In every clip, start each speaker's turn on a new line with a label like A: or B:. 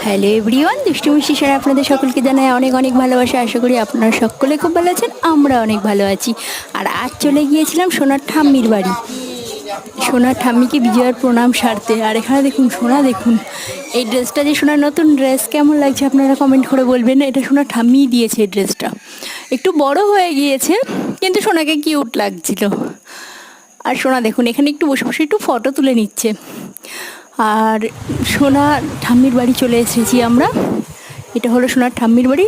A: Hello everyone, দুষ্টু মিষ্টি sir আপনাদের সকলকে জানাই অনেক অনেক ভালোবাসা। আশা করি আপনারা সকলে খুব ভালো আছেন, আমরা অনেক ভালো আছি। আর আজ চলে গিয়েছিলাম সোনার ঠাম্মির বাড়ি, সোনার ঠাম্মিকে বিজয়ার প্রণাম সারতে। আর এখানে দেখুন সোনা, দেখুন এই ড্রেসটা যে সোনার নতুন ড্রেস, কেমন লাগছে আপনারা কমেন্ট করে বলবেন। এটা সোনার ঠাম্মিই দিয়েছে এই ড্রেসটা, একটু বড় হয়ে গিয়েছে কিন্তু সোনাকে কিউট লাগছিল। আর সোনা দেখুন এখানে একটু বসে বসে একটু ফটো তুলে নিচ্ছে। আর সোনার ঠাম্মির বাড়ি চলে এসেছি আমরা, এটা হলো সোনার ঠাম্মির বাড়ি।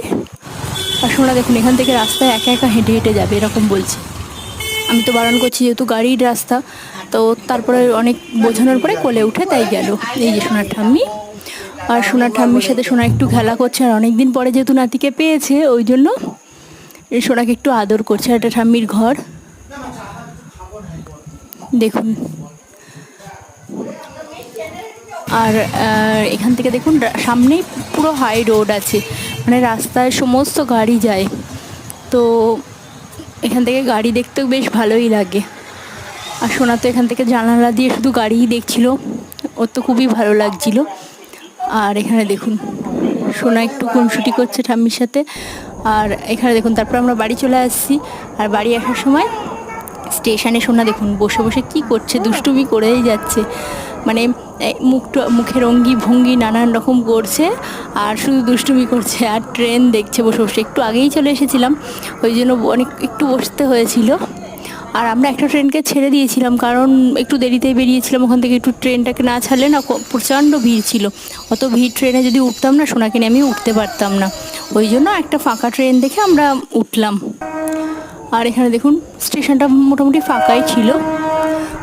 A: আর সোনা দেখুন এখান থেকে রাস্তায় একা একা হেঁটে হেঁটে যাবে এরকম বলছে। আমি তো বারণ করছি যেহেতু গাড়ির রাস্তা, তো তারপরে অনেক বোঝানোর পরে কোলে উঠে তাই গেল। এই যে সোনার ঠাম্মি, আর সোনার ঠাম্মির সাথে সোনা একটু খেলা করছে। আর অনেক দিন পরে যেহেতু নাতিকে পেয়েছে ওই জন্য সোনাকে একটু আদর করছে। এটা ঠাম্মির ঘর দেখুন। আর এখান থেকে দেখুন সামনেই পুরো হাই রোড আছে, মানে রাস্তায় সমস্ত গাড়ি যায়, তো এখান থেকে গাড়ি দেখতেও বেশ ভালোই লাগে। আর সোনা তো এখান থেকে জানালা দিয়ে শুধু গাড়িই দেখছিল, ওর তো খুবই ভালো লাগছিল। আর এখানে দেখুন সোনা একটু খুনসুটি করছে ঠাম্মির সাথে। আর এখানে দেখুন তারপর আমরা বাড়ি চলে আসছি। আর বাড়ি আসার সময় স্টেশনে সোনা দেখুন বসে বসে কি করছে, দুষ্টুমি করেই যাচ্ছে, মানে মুখের অঙ্গি ভঙ্গি নানান রকম করছে আর শুধু দুষ্টুমি করছে। আর ট্রেন দেখছে বসে বসে, একটু আগেই চলে এসেছিলাম ওই জন্য অনেক একটু বসতে হয়েছিল। আর আমরা একটা ট্রেনকে ছেড়ে দিয়েছিলাম কারণ একটু দেরিতে বেরিয়েছিলাম ওখান থেকে, একটু ট্রেনটাকে না ছাড়লে না প্রচণ্ড ভিড় ছিল। অত ভিড় ট্রেনে যদি উঠতাম না, সোনাকে নিয়ে আমি উঠতে পারতাম না, ওই জন্য একটা ফাঁকা ট্রেন দেখে আমরা উঠলাম। আর এখানে দেখুন স্টেশনটা মোটামুটি ফাঁকাই ছিল,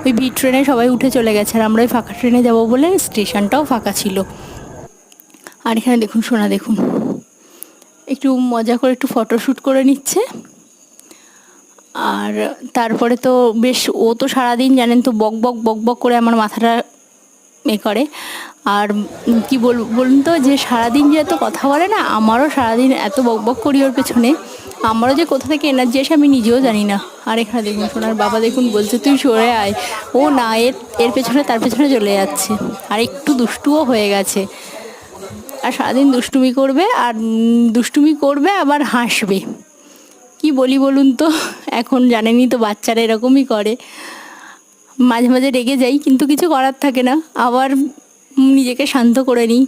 A: ওই ভিড় ট্রেনে সবাই উঠে চলে গেছে আর আমরা ওই ফাঁকা ট্রেনে যাবো বলে স্টেশনটাও ফাঁকা ছিল। আর এখানে দেখুন সোনা দেখুন একটু মজা করে একটু ফটোশ্যুট করে নিচ্ছে। আর তারপরে তো বেশ, ও তো সারাদিন জানেন তো বক বক বক বক করে আমার মাথাটা করে। আর কি বলুন তো, যে সারাদিন যে এত কথা বলে না, আমারও সারাদিন এত বক বক করি ওর পেছনে, আমারও যে কোথা থেকে এনার্জি আসে আমি নিজেও জানি না। আর এখানে দেখুন সোনার বাবা দেখুন বলছে তুই সরে আয়, ও না এর পেছনে তার পেছনে চলে যাচ্ছে। আর একটু দুষ্টুও হয়ে গেছে, আর সারাদিন দুষ্টুমি করবে, আর দুষ্টুমি করবে আবার হাসবে। কি বলি বলুন তো, এখন জানেনই তো বাচ্চারা এরকমই করে, মাঝে মাঝে রেগে যাই কিন্তু কিছু করার থাকে না, আবার নিজেকে শান্ত করে নিই।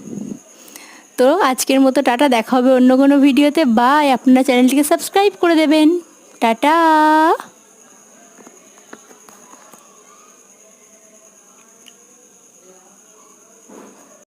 A: তো আজকের মতো টাটা, দেখা হবে অন্য কোনো ভিডিওতে। বাই, আপনারা চ্যানেলটিকে সাবস্ক্রাইব করে দেবেন। টাটা।